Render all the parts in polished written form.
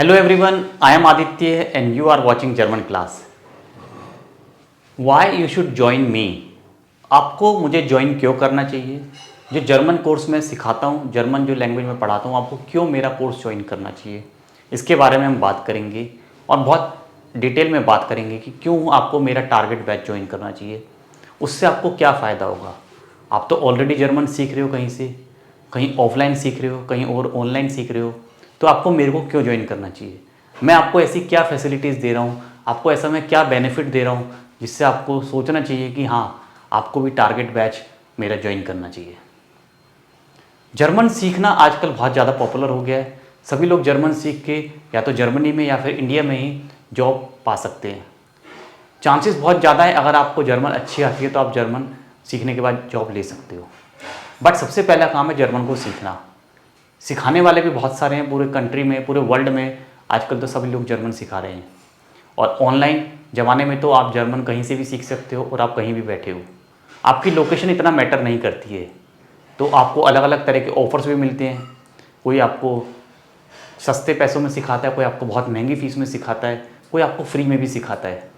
Hello everyone, I am Aditya and you are watching German class. Why you should join me? आपको मुझे join क्यों करना चाहिए? जो जर्मन कोर्स में सिखाता हूँ, जर्मन जो लैंग्वेज में पढ़ाता हूँ, आपको क्यों मेरा कोर्स ज्वाइन करना चाहिए? इसके बारे में हम बात करेंगे और बहुत डिटेल में बात करेंगे कि क्यों आपको मेरा टारगेट बैच ज्वाइन करना चाहिए। उससे आपको क्या फ़ायदा होगा? आप तो ऑलरेडी जर्मन सीख रहे हो कहीं से, कहीं ऑफलाइन सीख रहे हो, कहीं और ऑनलाइन सीख रहे हो, तो आपको मेरे को क्यों ज्वाइन करना चाहिए? मैं आपको ऐसी क्या फैसिलिटीज़ दे रहा हूँ, आपको ऐसा मैं क्या बेनिफिट दे रहा हूँ जिससे आपको सोचना चाहिए कि हाँ, आपको भी टारगेट बैच मेरा ज्वाइन करना चाहिए। जर्मन सीखना आजकल बहुत ज़्यादा पॉपुलर हो गया है। सभी लोग जर्मन सीख के या तो जर्मनी में या फिर इंडिया में ही जॉब पा सकते हैं। चांसेस बहुत ज़्यादा है, अगर आपको जर्मन अच्छी आती है तो आप जर्मन सीखने के बाद जॉब ले सकते हो। बट सबसे पहला काम है जर्मन को सीखना। सिखाने वाले भी बहुत सारे हैं पूरे कंट्री में, पूरे वर्ल्ड में। आजकल तो सभी लोग जर्मन सिखा रहे हैं और ऑनलाइन ज़माने में तो आप जर्मन कहीं से भी सीख सकते हो और आप कहीं भी बैठे हो। आपकी लोकेशन इतना मैटर नहीं करती है। तो आपको अलग अलग तरह के ऑफ़र्स भी मिलते हैं। कोई आपको सस्ते पैसों में सिखाता है, कोई आपको बहुत महंगी फ़ीस में सिखाता है, कोई आपको फ्री में भी सिखाता है।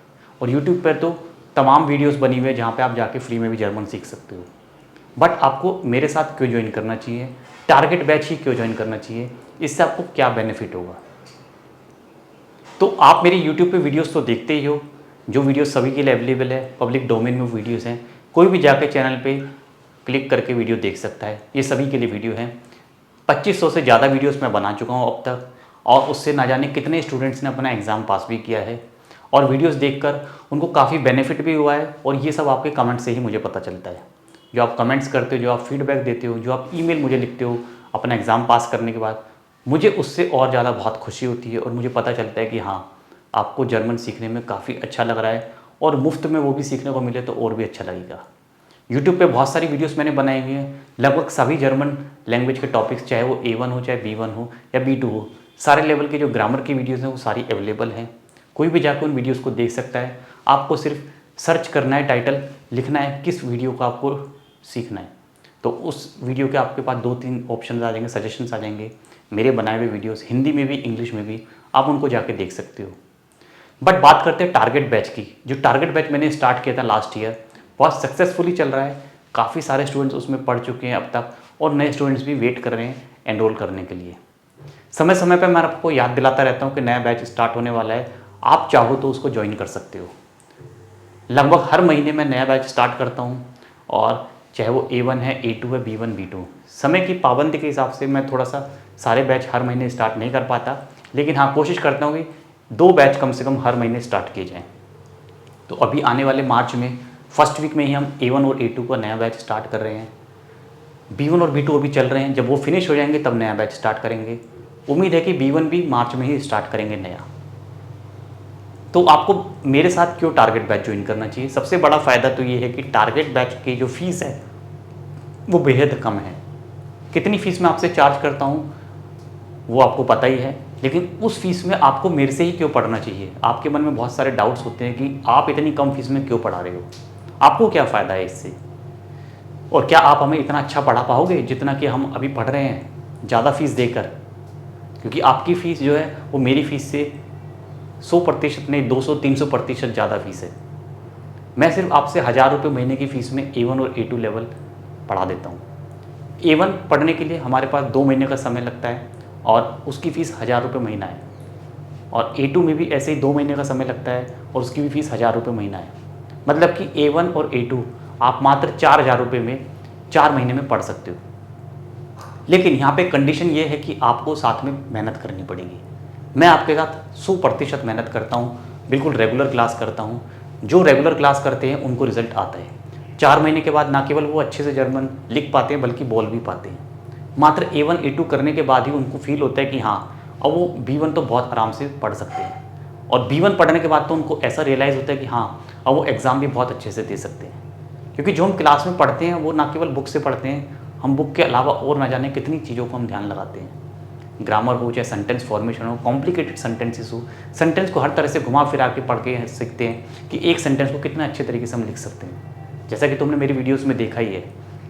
और यूट्यूब पर तो तमाम वीडियोस बनी हुई है जहाँ पे आप जाके फ्री में भी जर्मन सीख सकते हो। बट आपको मेरे साथ क्यों ज्वाइन करना चाहिए? टारगेट बैच ही क्यों ज्वाइन करना चाहिए? इससे आपको क्या बेनिफिट होगा? तो आप मेरी यूट्यूब पे वीडियोस तो देखते ही हो, जो वीडियोस सभी के लिए अवेलेबल है, पब्लिक डोमेन में वीडियोस हैं। कोई भी जाके चैनल पे क्लिक करके वीडियो देख सकता है। ये सभी के लिए वीडियो हैं। 2500 से ज़्यादा वीडियोस मैं बना चुका हूँ अब तक, और उससे ना जाने कितने स्टूडेंट्स ने अपना एग्ज़ाम पास भी किया है और वीडियोस देखकर उनको काफ़ी बेनिफिट भी हुआ है। और ये सब आपके कमेंट से ही मुझे पता चलता है। जो आप कमेंट्स करते हो, जो आप फीडबैक देते हो, जो आप ईमेल मुझे लिखते हो अपना एग्ज़ाम पास करने के बाद, मुझे उससे और ज़्यादा बहुत खुशी होती है और मुझे पता चलता है कि हाँ, आपको जर्मन सीखने में काफ़ी अच्छा लग रहा है और मुफ्त में वो भी सीखने को मिले तो और भी अच्छा लगेगा। यूट्यूब पे बहुत सारी वीडियोस मैंने बनाई हुई हैं, लगभग सभी जर्मन लैंग्वेज के टॉपिक्स, चाहे वो A1 हो, चाहे B1 हो या B2 हो, सारे लेवल के जो ग्रामर की वीडियोस हैं वो सारी अवेलेबल हैं। कोई भी जाकर उन वीडियोस को देख सकता है। आपको सिर्फ सर्च करना है, टाइटल लिखना है, किस वीडियो को आपको सीखना है, तो उस वीडियो के आपके पास 2-3 ऑप्शन आ जाएंगे, सजेशंस आ जाएंगे। मेरे बनाए हुए वीडियोस हिंदी में भी, इंग्लिश में भी, आप उनको जाके देख सकते हो। बट बात करते हैं टारगेट बैच की। जो टारगेट बैच मैंने स्टार्ट किया था लास्ट ईयर, बहुत सक्सेसफुली चल रहा है। काफ़ी सारे स्टूडेंट्स उसमें पढ़ चुके हैं अब तक और नए स्टूडेंट्स भी वेट कर रहे हैं एनरोल करने के लिए। समय समय पर मैं आपको याद दिलाता रहता हूँ कि नया बैच स्टार्ट होने वाला है, आप चाहो तो उसको ज्वाइन कर सकते हो। लगभग हर महीने मैं नया बैच स्टार्ट करता हूँ, और चाहे वो A1 है, A2 है, B1 B2। समय की पाबंदी के हिसाब से मैं थोड़ा सा सारे बैच हर महीने स्टार्ट नहीं कर पाता, लेकिन हाँ, कोशिश करता हूँ कि 2 बैच कम से कम हर महीने स्टार्ट किए जाएँ। तो अभी आने वाले मार्च में फर्स्ट वीक में ही हम A1 और A2 का नया बैच स्टार्ट कर रहे हैं। B1 और B2 अभी चल रहे हैं, जब वो फिनिश हो जाएंगे तब नया बैच स्टार्ट करेंगे। उम्मीद है कि B1 भी मार्च में ही स्टार्ट करेंगे नया। तो आपको मेरे साथ क्यों टारगेट बैच ज्वाइन करना चाहिए? सबसे बड़ा फ़ायदा तो ये है कि टारगेट बैच की जो फ़ीस है वो बेहद कम है। कितनी फ़ीस मैं आपसे चार्ज करता हूँ वो आपको पता ही है, लेकिन उस फीस में आपको मेरे से ही क्यों पढ़ना चाहिए? आपके मन में बहुत सारे डाउट्स होते हैं कि आप इतनी कम फीस में क्यों पढ़ा रहे हो, आपको क्या फ़ायदा है इससे, और क्या आप हमें इतना अच्छा पढ़ा पाओगे जितना कि हम अभी पढ़ रहे हैं ज़्यादा फीस देकर? क्योंकि आपकी फ़ीस जो है वो मेरी फ़ीस से 100% नहीं, 200-300% ज़्यादा फीस है। मैं सिर्फ आपसे 1000 रुपये महीने की फ़ीस में A1 और A2 लेवल पढ़ा देता हूँ। A1 पढ़ने के लिए हमारे पास 2 महीने का समय लगता है और उसकी फ़ीस 1000 रुपये महीना है, और A2 में भी ऐसे ही 2 महीने का समय लगता है और उसकी भी फ़ीस 1000 रुपये महीना है। मतलब कि A1 और A2 आप मात्र 4000 रुपये में 4 महीने में पढ़ सकते हो। लेकिन यहाँ पे कंडीशन ये है कि आपको साथ में मेहनत करनी पड़ेगी। मैं आपके साथ 100% मेहनत करता हूँ, बिल्कुल रेगुलर क्लास करता हूँ। जो रेगुलर क्लास करते हैं उनको रिज़ल्ट आता है। 4 महीने के बाद ना केवल वो अच्छे से जर्मन लिख पाते हैं बल्कि बोल भी पाते हैं। मात्र A1 A2 करने के बाद ही उनको फील होता है कि हाँ, अब वो B1 तो बहुत आराम से पढ़ सकते हैं, और B1 पढ़ने के बाद तो उनको ऐसा रियलाइज़ होता है कि हाँ, अब वो एग्ज़ाम भी बहुत अच्छे से दे सकते हैं। क्योंकि जो हम क्लास में पढ़ते हैं वो ना केवल बुक से पढ़ते हैं, हम बुक के अलावा और ना जाने कितनी चीज़ों को हम ध्यान लगाते हैं। ग्रामर हो, चाहे सेंटेंस फॉर्मेशन हो, कॉम्प्लिकेटेड सेंटेंसेस हो, सेंटेंस को हर तरह से घुमा फिरा के पढ़ के सीखते हैं कि एक सेंटेंस को कितना अच्छे तरीके से हम लिख सकते हैं। जैसा कि तुमने मेरी वीडियोस में देखा ही है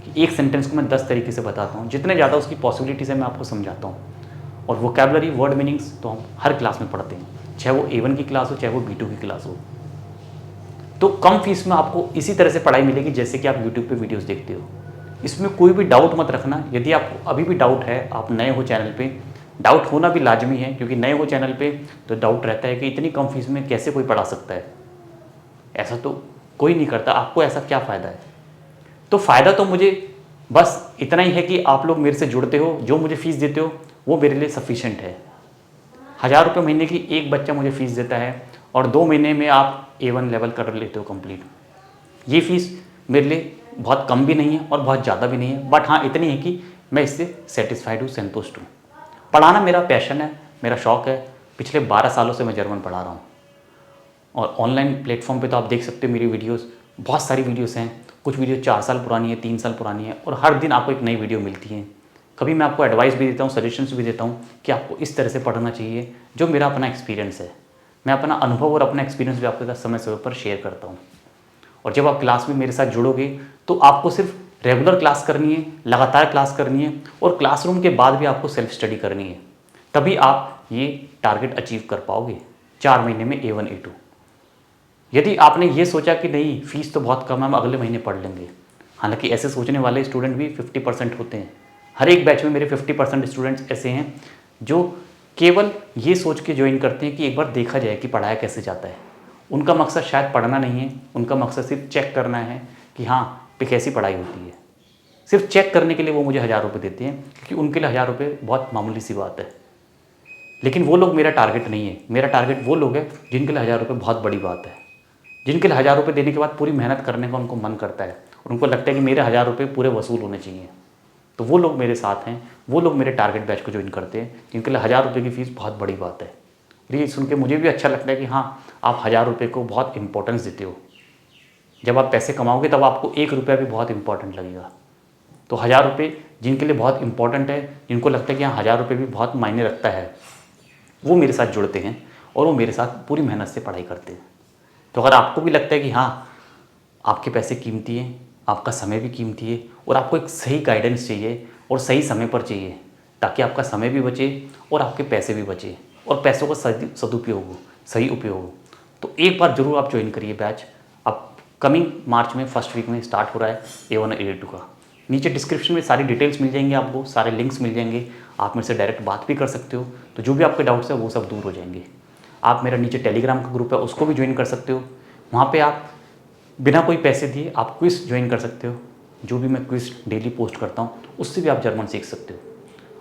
कि एक सेंटेंस को मैं 10 तरीके से बताता हूँ, जितने ज़्यादा उसकी पॉसिबिलिटीज़ है मैं आपको समझाता हूँ। और वोकेबलरी वर्ड मीनिंग्स तो हम हर क्लास में पढ़ते हैं, चाहे वो A1 की क्लास हो चाहे वो B2 की क्लास हो। तो कम फीस में आपको इसी तरह से पढ़ाई मिलेगी जैसे कि आप यूट्यूब पे वीडियोस देखते हो। इसमें कोई भी डाउट मत रखना। यदि आपको अभी भी डाउट है, आप नए हो चैनल पे, डाउट होना भी लाजमी है, क्योंकि नए हो चैनल पे तो डाउट रहता है कि इतनी कम फीस में कैसे कोई पढ़ा सकता है। ऐसा तो कोई नहीं करता, आपको ऐसा क्या फ़ायदा है। तो फ़ायदा तो मुझे बस इतना ही है कि आप लोग मेरे से जुड़ते हो, जो मुझे फ़ीस देते हो वो मेरे लिए सफिशेंट है। 1000 रुपये महीने की एक बच्चा मुझे फ़ीस देता है और 2 महीने में आप A1 लेवल कर लेते हो कंप्लीट। ये फ़ीस मेरे लिए बहुत कम भी नहीं है और बहुत ज़्यादा भी नहीं है, बट हाँ इतनी है कि मैं इससे सेटिस्फाइड हूँ, संतुष्ट हूँ। पढ़ाना मेरा पैशन है, मेरा शौक़ है। पिछले 12 सालों से मैं जर्मन पढ़ा रहा हूँ और ऑनलाइन प्लेटफॉर्म पे तो आप देख सकते हो मेरी वीडियोस, बहुत सारी वीडियोस हैं। कुछ वीडियो 4 साल पुरानी है, 3 साल पुरानी है, और हर दिन आपको एक नई वीडियो मिलती है। कभी मैं आपको एडवाइस भी देता हूँ, सजेशंस भी देता हूँ कि आपको इस तरह से पढ़ना चाहिए, जो मेरा अपना एक्सपीरियंस है। मैं अपना अनुभव और अपना एक्सपीरियंस भी आपके साथ समय समय पर शेयर करता हूँ। और जब आप क्लास में मेरे साथ जुड़ोगे तो आपको सिर्फ रेगुलर क्लास करनी है, लगातार क्लास करनी है, और क्लासरूम के बाद भी आपको सेल्फ स्टडी करनी है। तभी आप ये टारगेट अचीव कर पाओगे 4 महीने में A1 A2। यदि आपने ये सोचा कि नहीं फीस तो बहुत कम है, हम अगले महीने पढ़ लेंगे, हालांकि ऐसे सोचने वाले स्टूडेंट भी 50% होते हैं। हर एक बैच में मेरे 50% स्टूडेंट्स ऐसे हैं जो केवल ये सोच के ज्वाइन करते हैं कि एक बार देखा जाए कि पढ़ाया कैसे जाता है। उनका मकसद शायद पढ़ना नहीं है, उनका मकसद सिर्फ चेक करना है कि हाँ पे कैसी पढ़ाई होती है। सिर्फ चेक करने के लिए वो मुझे 1000 रुपये देते हैं, क्योंकि उनके लिए 1000 रुपये बहुत मामूली सी बात है। लेकिन वो लोग मेरा टारगेट नहीं है। मेरा टारगेट वो लोग हैं जिनके लिए 1000 रुपये बहुत बड़ी बात है, जिनके लिए 1000 रुपये देने के बाद पूरी मेहनत करने का उनको मन करता है और उनको लगता है कि मेरे 1000 रुपये पूरे वसूल होने चाहिए। तो वो लोग मेरे साथ हैं, वो लोग मेरे टारगेट बैच को ज्वाइन करते हैं, जिनके लिए 1000 रुपये की फ़ीस बहुत बड़ी बात है। और ये सुन के मुझे भी अच्छा लगता है कि हाँ आप 1000 रुपये को बहुत इंपॉर्टेंस देते हो। जब आप पैसे कमाओगे तब आपको 1 रुपया भी बहुत इंपॉर्टेंट लगेगा। तो 1000 रुपये जिनके लिए बहुत इंपॉर्टेंट है, जिनको लगता है कि हाँ 1000 रुपये भी बहुत मायने रखता है, वो मेरे साथ जुड़ते हैं और वो मेरे साथ पूरी मेहनत से पढ़ाई करते हैं। तो अगर आपको भी लगता है कि हाँ आपके पैसे कीमती हैं, आपका समय भी कीमती है, और आपको एक सही गाइडेंस चाहिए और सही समय पर चाहिए, ताकि आपका समय भी बचे और आपके पैसे भी बचे और पैसों का सदुपयोग हो, सही उपयोग हो, तो एक बार ज़रूर आप ज्वाइन करिए बैच। अब कमिंग मार्च में फर्स्ट वीक में स्टार्ट हो रहा है A1 A2 का। नीचे डिस्क्रिप्शन में सारी डिटेल्स मिल जाएंगे, आपको सारे लिंक्स मिल जाएंगे, आप मेरे से डायरेक्ट बात भी कर सकते हो। तो जो भी आपके डाउट्स है वो सब दूर हो जाएंगे। आप मेरा नीचे टेलीग्राम का ग्रुप है उसको भी ज्वाइन कर सकते हो। वहाँ पे आप बिना कोई पैसे दिए आप क्विज़ ज्वाइन कर सकते हो। जो भी मैं क्विज़ डेली पोस्ट करता हूँ उससे भी आप जर्मन सीख सकते हो।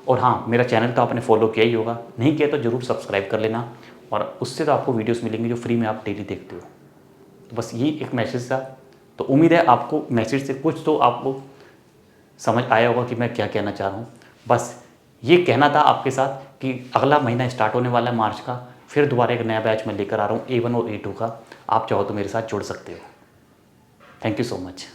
और हाँ मेरा चैनल तो आपने फॉलो किया ही होगा, नहीं किया तो ज़रूर सब्सक्राइब कर लेना, और उससे तो आपको वीडियोस मिलेंगे जो फ्री में आप डेली देखते हो। तो बस ये एक मैसेज था। तो उम्मीद है आपको मैसेज से कुछ तो आपको समझ आया होगा कि मैं क्या कहना चाह रहा हूँ। बस ये कहना था आपके साथ कि अगला महीना स्टार्ट होने वाला है मार्च का, फिर दोबारा एक नया बैच में लेकर आ रहा हूँ A1 और A2 का। आप चाहो तो मेरे साथ जुड़ सकते हो। Thank you so much.